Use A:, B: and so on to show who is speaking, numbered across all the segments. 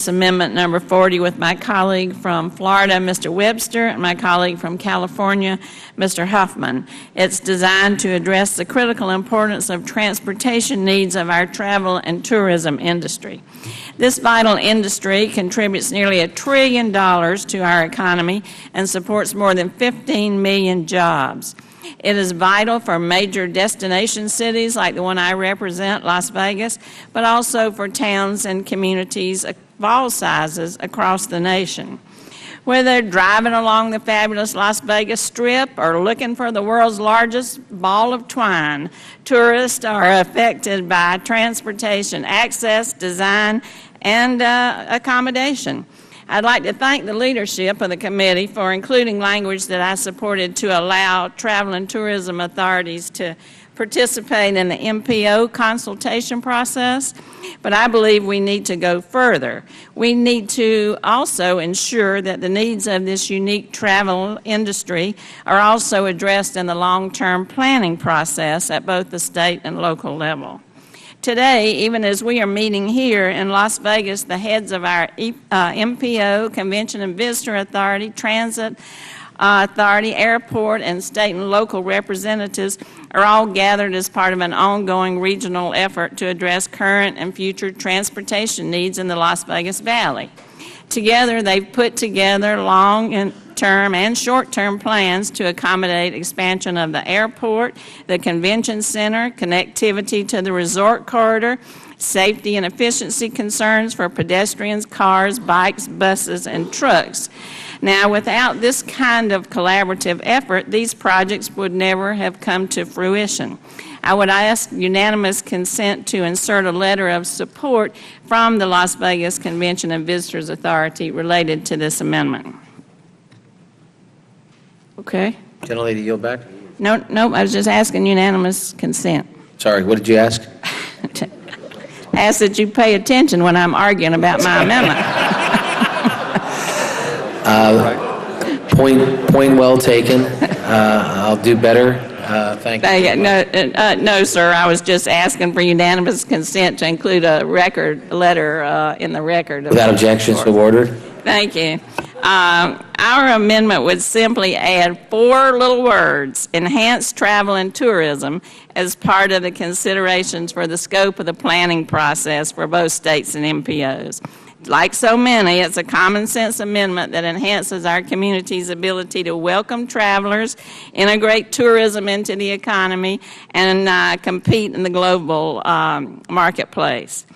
A: introduce Amendment number 40 with my colleague from Florida, Mr. Webster, and my colleague from California, Mr. Huffman. It's designed to address the critical importance of transportation needs of our travel and tourism industry. This vital industry contributes nearly $1 trillion to our economy and supports more than 15 million jobs. It is vital for major destination cities like the one I represent, Las Vegas, but also for towns and communities of all sizes across the nation. Whether they're driving along the fabulous Las Vegas Strip or looking for the world's largest ball of twine, tourists are affected by transportation access, design, and accommodation. I'd like to thank the leadership of the committee for including language that I supported to allow travel and tourism authorities to participate in the MPO consultation process, but I believe we need to go further. We need to also ensure that the needs of this unique travel industry are also addressed in the long-term planning process at both the state and local level. Today, even as we are meeting here in Las Vegas, the heads of our MPO, Convention and Visitor Authority, Transit Authority, Airport, and state and local representatives are all gathered as part of an ongoing regional effort to address current and future transportation needs in the Las Vegas Valley. Together, they've put together long-term and short-term plans to accommodate expansion of the airport, the convention center, connectivity to the resort corridor, safety and efficiency concerns for pedestrians, cars, bikes, buses, and trucks. Now, without this kind of collaborative effort, these projects would never have come to fruition. I would ask unanimous consent to insert a letter of support from the Las Vegas Convention and Visitors Authority related to this amendment. Okay.
B: Gentlelady, yield back.
A: No, I was just asking unanimous consent.
B: Sorry, what did you ask?
A: I ask that you pay attention when I'm arguing about my amendment.
B: Point well taken. I'll do better. Thank you.
A: No, sir. I was just asking for unanimous consent to include a letter in the record.
B: Without objection, so ordered.
A: Thank you. Our amendment would simply add 4 little words: enhance travel and tourism, as part of the considerations for the scope of the planning process for both states and MPOs. Like so many, it's a common sense amendment that enhances our community's ability to welcome travelers, integrate tourism into the economy, and compete in the global marketplace.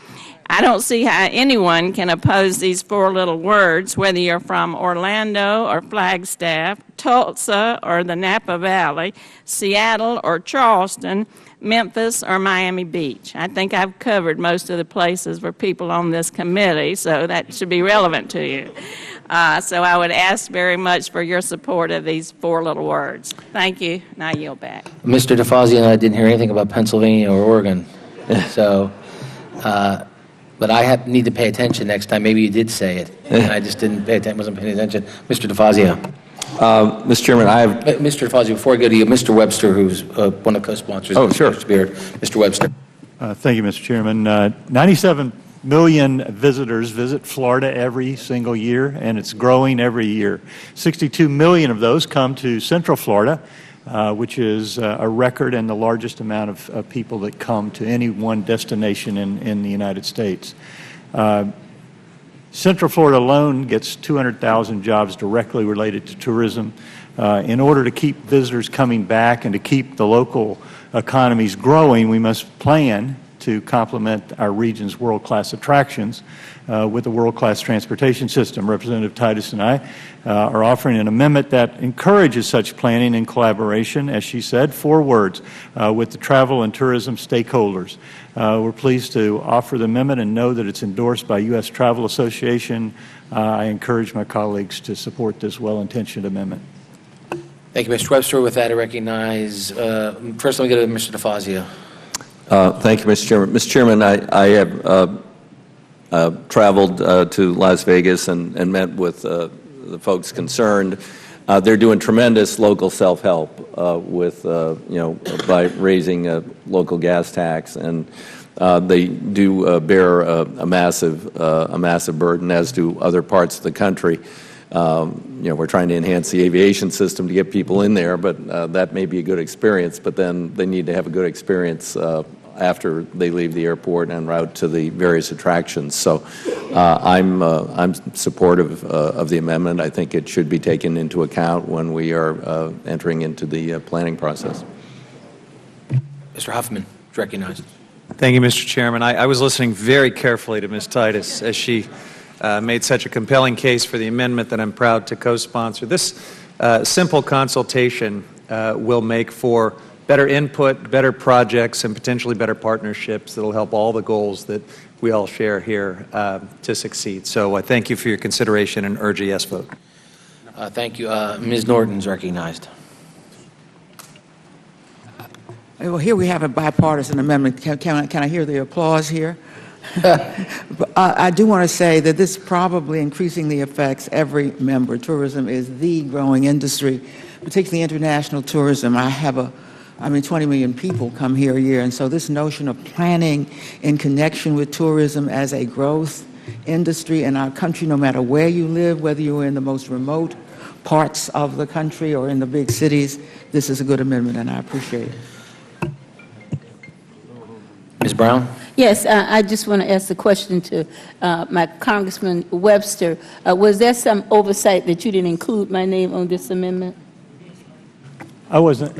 A: I don't see how anyone can oppose these 4 little words, whether you're from Orlando or Flagstaff, Tulsa or the Napa Valley, Seattle or Charleston, Memphis or Miami Beach. I think I've covered most of the places for people on this committee, so that should be relevant to you. So I would ask very much for your support of these 4 little words. Thank you, and I yield back.
B: Mr. DeFazio and I didn't hear anything about Pennsylvania or Oregon, so, but I need to pay attention next time. Maybe you did say it, and I just didn't pay attention, wasn't paying attention. Mr. DeFazio.
C: Mr. Chairman, I have...
B: Mr. DeFazio, before I go to you, Mr. Webster, who's one of the co-sponsors.
C: Oh, sure.
B: Mr. Webster.
D: Thank you, Mr. Chairman. 97 million visitors visit Florida every single year, and it's growing every year. 62 million of those come to Central Florida, which is a record and the largest amount of people that come to any one destination in the United States. Central Florida alone gets 200,000 jobs directly related to tourism. In order to keep visitors coming back and to keep the local economies growing, we must plan to complement our region's world-class attractions with a world-class transportation system. Representative Titus and I are offering an amendment that encourages such planning and collaboration, as she said, 4 words, with the travel and tourism stakeholders. We're pleased to offer the amendment and know that it's endorsed by U.S. Travel Association. I encourage my colleagues to support this well-intentioned amendment.
B: Thank you, Mr. Webster. With that, I recognize, first let me go to Mr. DeFazio.
C: Thank you, Mr. Chairman. Mr. Chairman, I have traveled to Las Vegas and met with the folks concerned. They're doing tremendous local self-help with, by raising a local gas tax, and They do bear a massive burden, as do other parts of the country. We're trying to enhance the aviation system to get people in there, but that may be a good experience, but then they need to have a good experience after they leave the airport en route to the various attractions. So I'm supportive of the amendment. I think it should be taken into account when we are entering into the planning process.
B: Mr. Huffman is recognized.
E: Thank you, Mr. Chairman. I was listening very carefully to Ms. Titus as she made such a compelling case for the amendment that I'm proud to co-sponsor. This simple consultation will make for better input, better projects, and potentially better partnerships that will help all the goals that we all share here to succeed. So I thank you for your consideration and urge a yes vote.
B: Thank you. Ms. Norton is recognized.
F: Well, here we have a bipartisan amendment. Can I hear the applause here? I do want to say that this probably increasingly affects every member. Tourism is the growing industry, particularly international tourism. 20 million people come here a year, and so this notion of planning in connection with tourism as a growth industry in our country, no matter where you live, whether you're in the most remote parts of the country or in the big cities, this is a good amendment, and I appreciate it.
B: Ms. Brown?
G: Yes, I just want to ask a question to my Congressman Webster. Was there some oversight that you didn't include my name on this amendment?
D: I wasn't.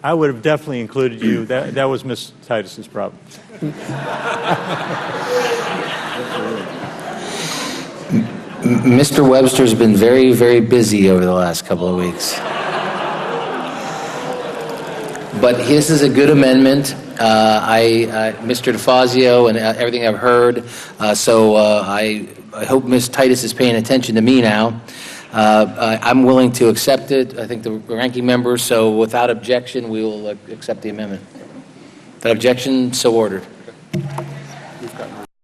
D: I would have definitely included you. That was Ms. Titus's problem.
B: Mr. Webster's been very, very busy over the last couple of weeks. But this is a good amendment. Mr. DeFazio and everything I've heard, so I hope Ms. Titus is paying attention to me now. I'm willing to accept it. I think the ranking member, so without objection, we will accept the amendment. Without objection, so ordered.